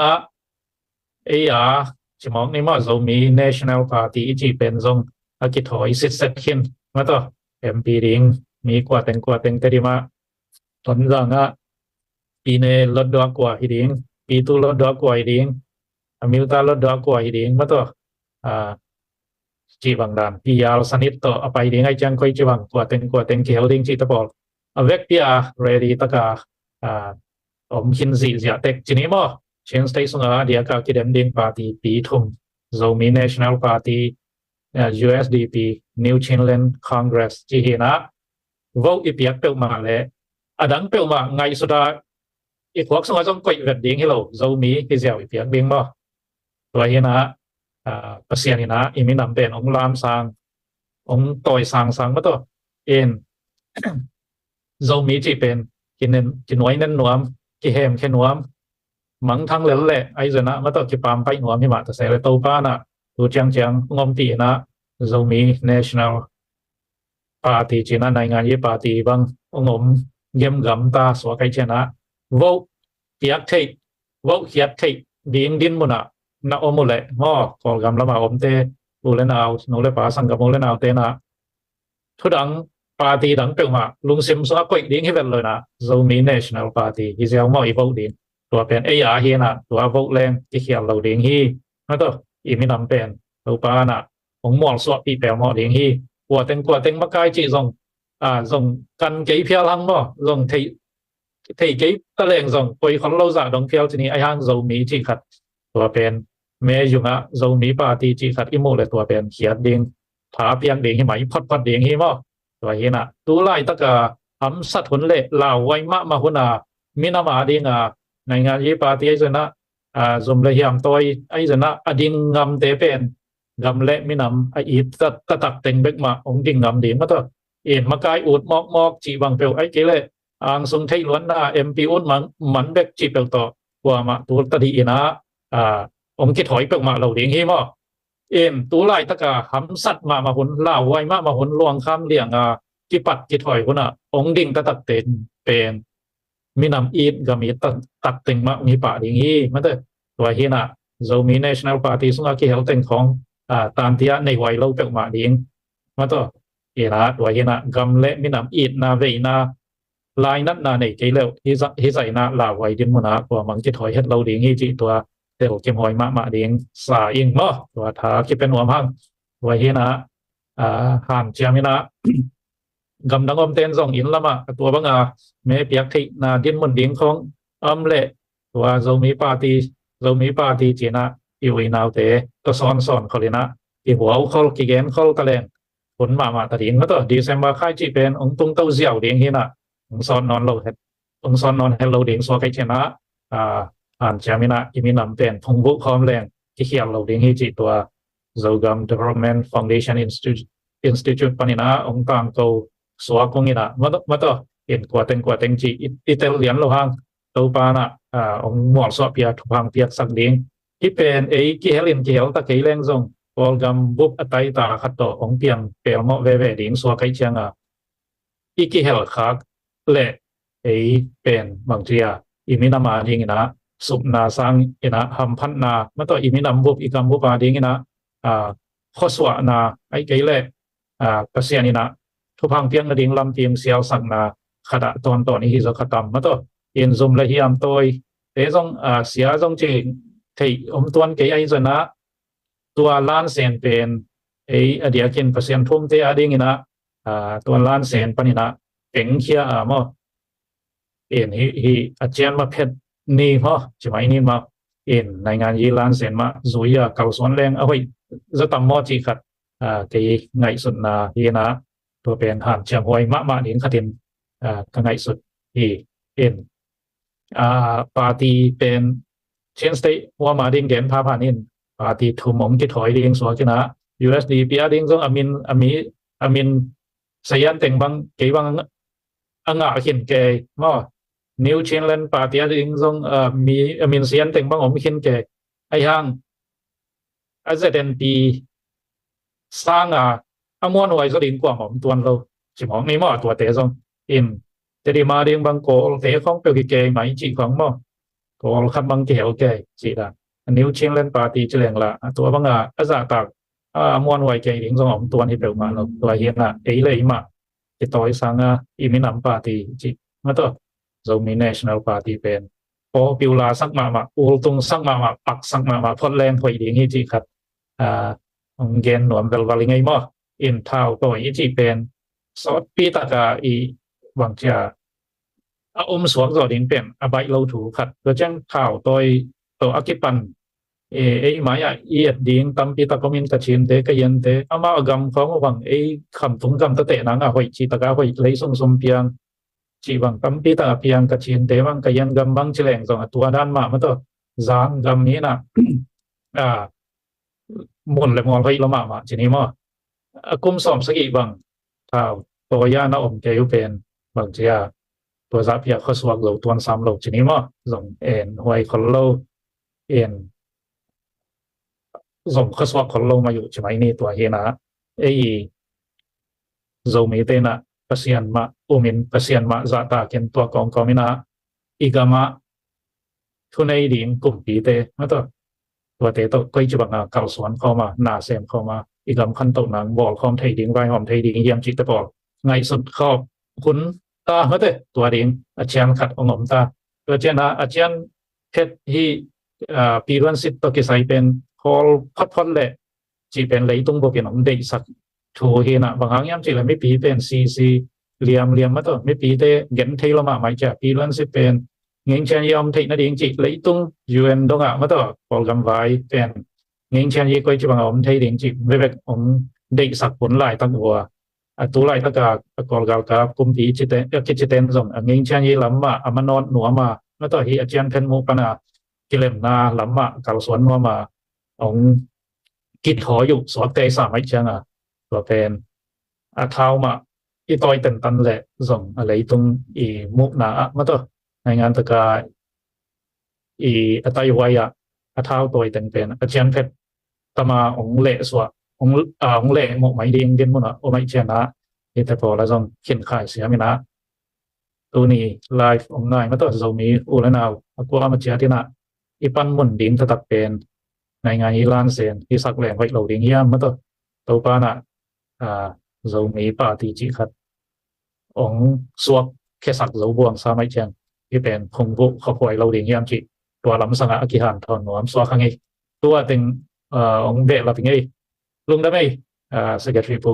ชิมองนี่มาเรามี National Party จีเป็นทรงกิจถอยสิทธิ์เสร็จขึ้นมาต่อ MP ดิงมีกว่าเต็งแต่ดีมาตอนหลังปีนี้ลดดอกกว่าฮิดิงปีตุลดดอกกว่าฮิดิงมิวตาลดดอกกว่าฮิดิงมาต่อจีบางด่านพี่ยาวสนิทต่อไปดิงไอ้จังค่อยจีบางกว่าเต็งเขียวดิงจีตะบอลเวกพี่ready ตะกาอมคินสีเสียเต็กจีนี้มั้งเช่นสเตย์สงฆ์เดียกับกิเดมดิงปาร์ตี้ปีทุ่มเรามี National Party USDP New Chinland Congress จีเห็นะวอลอีเปียกเปิลมาเลยดังเปิลมาไงสุดาอีกพวกสงฆ์ต้องกดเวดดิ้งให้เรามีที่เสียวอีเปียกบิงบ่ตัวเห็นะเปอร์เซ็นต์นะอีมีนำเป็นองลามสังองต่อยสังมาตัวเอ็นเรามีจีเป็นกินไว้นั่นหนวมกิเฮมแค่หนวมมังทั้งเหลวแหละไอ้เจ้านะมาต่อกิปามไปหัวมีมาแต่เสร็จตัวป้านะตัวจังงอมตีนะเรามี National Party จีน่ะในงานยี่ปาร์ตี้บางงมเยี่ยมกำตาสวะไก่เจนะวอลเขียดเทดินมุนะน่าอมเลยง้อกอลกำละมาอมเตอูเลนเอาโนเลปาสังกับโมเลนเอาเตนะทุดังปาร์ตี้ดังเปิลมาลุงซิมสวะกดดิ้งให้เป็นเลยนะเรามี National Party ที่จะเอามาอีกวอลดิ้งตัวเป็นเฮียนะตัววกแรงที่เขียนเราเดียงฮีนั่นตัวอีมีนำเป็นตัวป้านะของหมอสวปีแปลหมอเดียงฮีกว่าเต็งมาใกล้จีส่งกันกี่เพียงลังบ่ส่งที่กี่ตะเลงส่งไปคนเราจะดงเพียวทีนี้ไอ้ห้างเรามีจีขัดตัวเป็นเมย์อยู่นะเรามีปาร์ตี้จีขัดอิโมเลยตัวเป็นเขียนเดียงผาเพียงเดียงฮีไหมพัดเดียงฮีบ่ตัวเฮียนะตัวไล่ตะกาทำสัตว์หุ่นเละเหล่าไว้มาหุ่นมีน้ำมาดีงาในงานยี่ปาร์ตี้ไอ้เจ้านะสมเลยยามตัวไอ้เจ้านะดิ่งงำเตเป็นงำเละไม่นำไอ้อีตักเต็งเบกมาองดิ่งงำดิ่งมาตัวเอ็นมากายอุดมอกจีบังเปลไอ้เกล้อ่างทรงไทยล้วนMP อุดมันเบกจีเปลต่อว่ามาตัวตดีนะองคิดถอยเปลมาเราดิ่งเฮมเอ็นตัวไล่ตะกาหำสัตมาหุ่นเล่าไว้มาหุ่นลวงข้ามเลี่ยงจีปัดจีถอยหุ่นองดิ่งตักเต็งเป็นมีนำอีดก็มีตัดติงมามีป่าดิ่งฮีมันเถอะตัวเฮนะเรามี National Party ซึ่งอากิเฮลติงของตามที่ในวัยเราเป็นมาดิ่งมันเถอะนะตัวเฮนะกำเละมีนำอีดนาเวนาลายนัดนาในใจเร็วที่ใส่นาลาวัยดินมุนะกว่ามังจะถอยเฮ็ดเราดิ่งฮีจีตัวเดี๋ยวเก็บหอยมาดิ่งสาอิงเนาะตัวท้าคิดเป็นหัวพังตัวเฮนะห่านเชียมินะกำดังอมเต้นส่งอินละมาตัวบังเมเปียกที่นาดินมุนดิ่งของเละตัวเรามีปาร์ตี้จีน่ะอยู่ในนาวเตะก็ซ้อนเขาเลยนะที่หัวเขากี่แกนเขาตะแลงผลมาตัดดิ่งก็ต่อดีเซมบาค่ายจีเป็นองตุงเต้าเสี่ยวดิ่งที่น่ะองซ้อนนอนเราเห็ดองซ้อนนอนเฮลโลดิ่งสวกัยเชนะอ่านจามินะอีมีนำเป็นพงบุกคอมแรงที่เขียนเราดิ่งที่จีตัวเรากำ Development Foundation Institute ปนินะองต่างเขาสวกงนี่นะมาต่อเห็นกว่าเต็งจีอิตาเลียนเราห้างตัวปานะองหมอสอบเปียทุกพังเปียกสักดิ่งที่เป็นกิเฮลินกิเฮลตะเกียงแรงส่งพอลกำบุบอัตยตาขัดต่อองเปียงเปลหมอเวดิ่งสวกัยเชียงอีกิเฮลคักเละเป็นบางทีอีมินามาดิ่งนะสุนาสังนะหำพันนามาต่ออีมินำบุบอีกำบุบมาดิ่งนะ ข้อสวะนาไอ้เกลเปอร์เซ็นต์นี่นะทุพังเพียงกระดิ่งลำเพียงเสียวสังนาขดาตอนนี้ฮิโซขตามมาตัวเอ็นซุมละฮิอัมตัวเดี๋ยวต้องเสียต้องจริงที่ตัวเกยไอ้ส่วนนะตัวล้านเซนเป็นไอ้เดียกินเปอร์เซ็นต์ทุ่มเตะดิ่งนะตัวล้านเซนปนินะเก่งเขียมั้งเอ็นฮีอาจารย์มาเพชรนี่มั้งใช่ไหมนี่มั้งเอ็นในงานยีล้านเซนมาจุยเก่าส่วนแรงเอาไว้จะตั้มมอจีขัดที่ไงสุดนะฮีนะตัวเป็นหันเชียงหวยมาเห็นขัดินก็ไงสุดที่เอ็นปาร์ตี้เป็นเช่นสเตย์ว่ามาดิ่งเกมพาผ่านินปาร์ตี้ทุ่มมงที่ถอยดิ่งสวนกันนะ USD ปีอาดิ่งส่งอามินสยันเต็งบังเกยบังอ่างเขียนเกยมั้งนิวเชนแลนด์ปาร์ตี้อาดิ่งส่งมีอามินสยันเต็งบังเขียนเกยไอ้ห่างอาจจะเป็นปีสร้างอมวนไว้ก็ดิ่งกว่าของตัวเราจิ๋มของนี้มั้งตัวเตะส่งอินแต่ดีมาดิ่งบังโกเตะของเปลกิเกยไหมจีของมั้งโกขับบังเกยโอเคจีละนิวเชนแลนด์ปาร์ตี้จะเลี้ยงละตัวบังอาจจะตักมวนไว้เกยดิ่งส่งของตัวที่เปลมาเราตัวเห็นเอเลยมาที่ต่อยสังอีมินำปาร์ตี้จีมาตัวเรามี national party เป็นพอปิวลาสักมาอูลตุงสักมาปักสักมาพอดแรงถอยดิ่งที่จีครับองเกนหนวมเบลวาลิงไงมั้งอินท้าวตัวอีจีเป็นสอดปีตากาอีบางทีสวกตัวดิ่งเป็นใบเราถูกขัดตัวแจ้งข่าวตัวอากิปันหมายดิ่งตั้มปีตากมินกระชินเตกยันเตมาอกำของวังคำถุงคำตะเตนังหอยจีตากาหอยเลยส่งสมเพียงจีวังตั้มปีตาเพียงกระชินเตวังกยันกำบังเฉลงส่งตัวด้านมาตัวจางกำนี้นะมุนเลยมองไปละมาทีนี้มั้งกุมสอมสกีบังท้าวตัวยาณอมเกยุเป็นบางทีตัวซับเพียข้อสวกเหลาตัวซ้ำเหลาทีนี้มั้งส่งหวยคนโลส่งข้อสวกคนโลมาอยู่ใช่ไหมนี่ตัวเฮนะโซมีเตนะเปอร์เซ็นต์มาอุมินเปอร์เซ็นต์มาจะตาเก็นตัวกองกอมินะอีกมาทุนไอดิ่งกลุ่มปีเตมาตัวเตตัวก็จะบังเก่าสวนเข้ามาหนาเซมเข้ามาอีกลำขั้นตกหนังบอกคอมไทยดิ่งไวหอมไทยดิ่งเยี่ยมจิตตะบอกไงสุดขอบคุณตามาเตตัวดิ่งอาจารย์ขัดองค์ตาตัวเจนะอาจารย์เพชรที่ปีรันสิตตัวกิสัยเป็นคอลพอดเลยจีเป็นเลยตุ้งบอกเป็นองเด็กสักถูเฮนะบางครั้งย้ำจีเลยไม่ปีเป็นซีเหลี่ยมมาตัวไม่ปีเตเงินเทลมาหมายจากปีรันสิเป็นเงินเชียนยอมที่นั่นเองจีเลยตุ้งUNดงมาตัวพอลกำไว้เป็นเงินเชียนยี่ก็จะบางอมที่เองจีไม่เป็นองเด็กสักผลลายตั้งหัวตัวลายตั้งกับกอลกากับกุมปีจิตเตนส่งเงินเชียนยี่ลำมาอามานอนหนัวมาแล้วตัวที่อาจารย์เพนมุปนากิเลมนาลำมากับสวนนัวมาองกิดหออยู่สวดเตยสามไอเชียงตัวเป็นเท้ามาอีต่อยเต็มตันแหละส่งอะไรตรงมุกหนามาตัวในงานตะกาไตไว้เท้าตัวเต็มเป็นอาจารย์เพชรตมาองเละสวะองเละหมกไหมเด้งเด่นมุนโอไม่เชียนะแต่พอแล้วส่งเขียนขายเสียมินะตัวนี้ไลฟ์องง่ายมาตัวส่งมีอุลนาวกูอามาเชียที่น่ะอีปันมุนดิ่งตะตักเป็นในงานยีลานเซนที่สักแหลงไว้เหล่าดิ่งย่ามมาตัวปานะเรามีปาติจิขัดองสวกแค่สักเราบวงสามัยเชียงที่เป็นคงบุขบวยเราดิ่งย่ามจิตัวลำสังอากิหันทอนหนวมสวกขังไงตัวตึงองเดลับยังไงลุงได้ไหมสกัดฟีปู